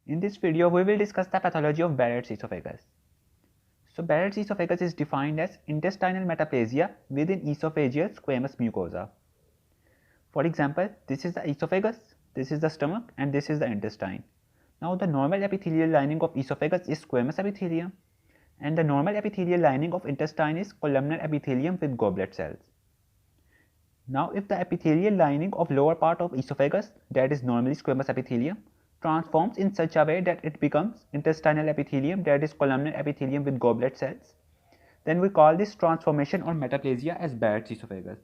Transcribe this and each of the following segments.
In this video, we will discuss the pathology of Barrett's esophagus. So Barrett's esophagus is defined as intestinal metaplasia within esophageal squamous mucosa. For example, this is the esophagus, this is the stomach, and this is the intestine. Now the normal epithelial lining of esophagus is squamous epithelium, and the normal epithelial lining of intestine is columnar epithelium with goblet cells. Now if the epithelial lining of lower part of esophagus, that is normally squamous epithelium, transforms in such a way that it becomes intestinal epithelium, that is columnar epithelium with goblet cells, then we call this transformation or metaplasia as Barrett's esophagus.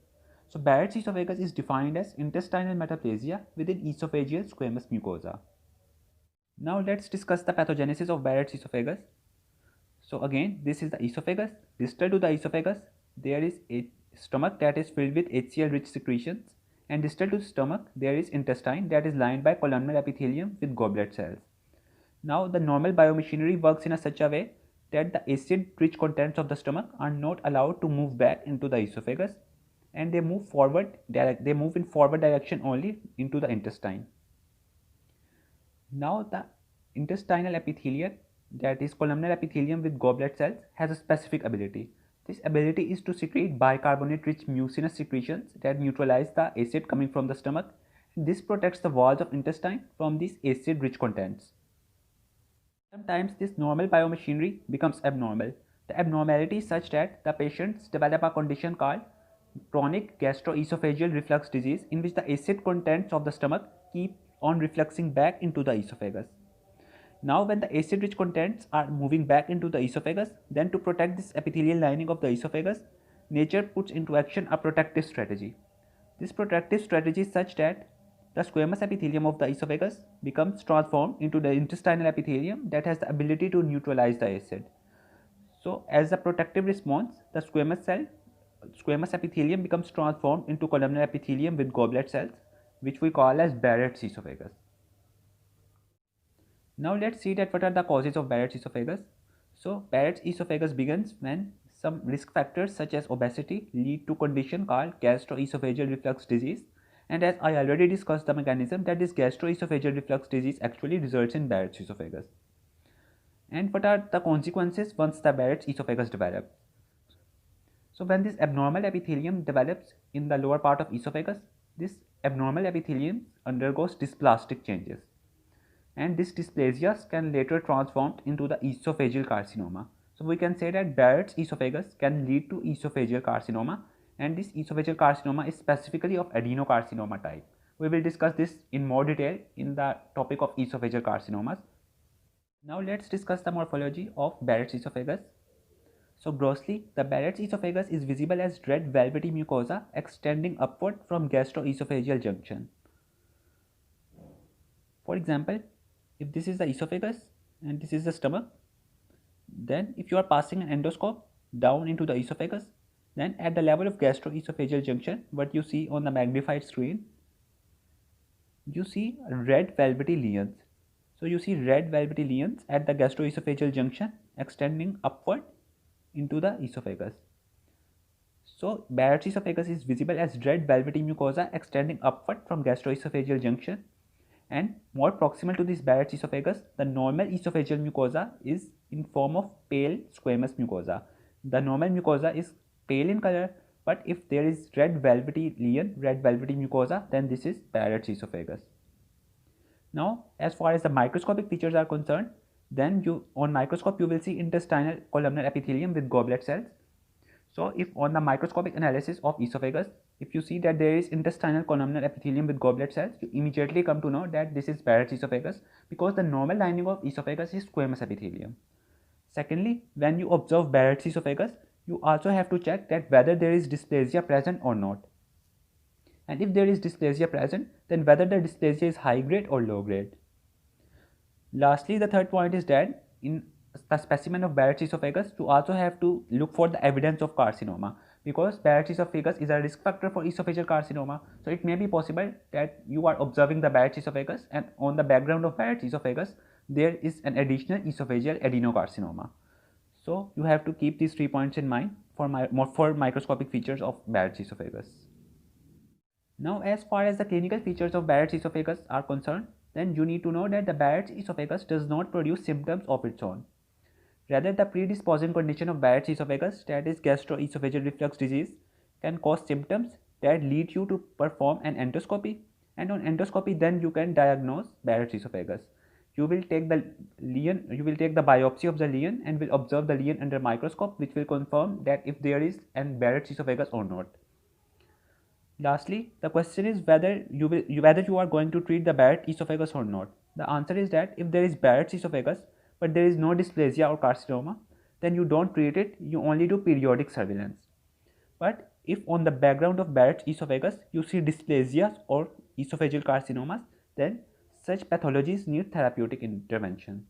So Barrett's esophagus is defined as intestinal metaplasia within esophageal squamous mucosa. Now let's discuss the pathogenesis of Barrett's esophagus. So again, this is the esophagus. Distal to the esophagus, there is a stomach that is filled with HCl rich secretions, and distal to the stomach, there is intestine that is lined by columnar epithelium with goblet cells. Now the normal biomachinery works in such a way that the acid rich contents of the stomach are not allowed to move back into the esophagus, and they move in forward direction only into the intestine. Now the intestinal epithelium, that is columnar epithelium with goblet cells, has a specific ability. This ability is to secrete bicarbonate rich mucinous secretions that neutralize the acid coming from the stomach. This protects the walls of intestine from these acid rich contents. Sometimes this normal biomachinery becomes abnormal. The abnormality is such that the patients develop a condition called chronic gastroesophageal reflux disease, in which the acid contents of the stomach keep on refluxing back into the esophagus. Now when the acid rich contents are moving back into the esophagus, then to protect this epithelial lining of the esophagus, nature puts into action a protective strategy. This protective strategy is such that the squamous epithelium of the esophagus becomes transformed into the intestinal epithelium that has the ability to neutralize the acid. So as a protective response, the squamous epithelium becomes transformed into columnar epithelium with goblet cells, which we call as Barrett's esophagus. Now let's see that what are the causes of Barrett's esophagus. So Barrett's esophagus begins when some risk factors such as obesity lead to condition called gastroesophageal reflux disease, and as I already discussed the mechanism, that this gastroesophageal reflux disease actually results in Barrett's esophagus. And what are the consequences once the Barrett's esophagus develops? So when this abnormal epithelium develops in the lower part of esophagus, this abnormal epithelium undergoes dysplastic changes, and this dysplasias can later transform into the esophageal carcinoma. So we can say that Barrett's esophagus can lead to esophageal carcinoma, and this esophageal carcinoma is specifically of adenocarcinoma type. We will discuss this in more detail in the topic of esophageal carcinomas. Now let's discuss the morphology of Barrett's esophagus. So grossly, the Barrett's esophagus is visible as red velvety mucosa extending upward from gastroesophageal junction. For example, if this is the esophagus and this is the stomach, then if you are passing an endoscope down into the esophagus, then at the level of gastroesophageal junction, what you see on the magnified screen, you see red velvety lesions. So you see red velvety lesions at the gastroesophageal junction extending upward into the esophagus. So Barrett's esophagus is visible as red velvety mucosa extending upward from gastroesophageal junction, and more proximal to this Barrett's esophagus, the normal esophageal mucosa is in form of pale squamous mucosa. The normal mucosa is pale in color, but if there is red velvety lesion, red velvety mucosa, then this is Barrett's esophagus. Now, as far as the microscopic features are concerned, then on microscope you will see intestinal columnar epithelium with goblet cells. So if on the microscopic analysis of esophagus, if you see that there is intestinal columnar epithelium with goblet cells, you immediately come to know that this is Barrett's esophagus, because the normal lining of esophagus is squamous epithelium. Secondly, when you observe Barrett's esophagus, you also have to check that whether there is dysplasia present or not. And if there is dysplasia present, then whether the dysplasia is high grade or low grade. Lastly, the third point is that in the specimen of Barrett's esophagus, you also have to look for the evidence of carcinoma, because Barrett's esophagus is a risk factor for esophageal carcinoma. So it may be possible that you are observing the Barrett's esophagus, and on the background of Barrett's esophagus, there is an additional esophageal adenocarcinoma. So you have to keep these 3 points in mind for microscopic features of Barrett's esophagus. Now, as far as the clinical features of Barrett's esophagus are concerned, then you need to know that the Barrett's esophagus does not produce symptoms of its own. Rather, the predisposing condition of Barrett's esophagus, that is gastroesophageal reflux disease, can cause symptoms that lead you to perform an endoscopy, and on endoscopy then you can diagnose Barrett's esophagus. You will take the biopsy of the lesion and will observe the lesion under microscope, which will confirm that if there is an Barrett's esophagus or not. Lastly, the question is whether you are going to treat the Barrett's esophagus or not. The answer is that if there is Barrett's esophagus but there is no dysplasia or carcinoma, then you don't treat it, you only do periodic surveillance. But if on the background of Barrett's esophagus you see dysplasias or esophageal carcinomas, then such pathologies need therapeutic intervention.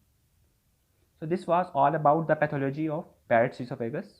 So this was all about the pathology of Barrett's esophagus.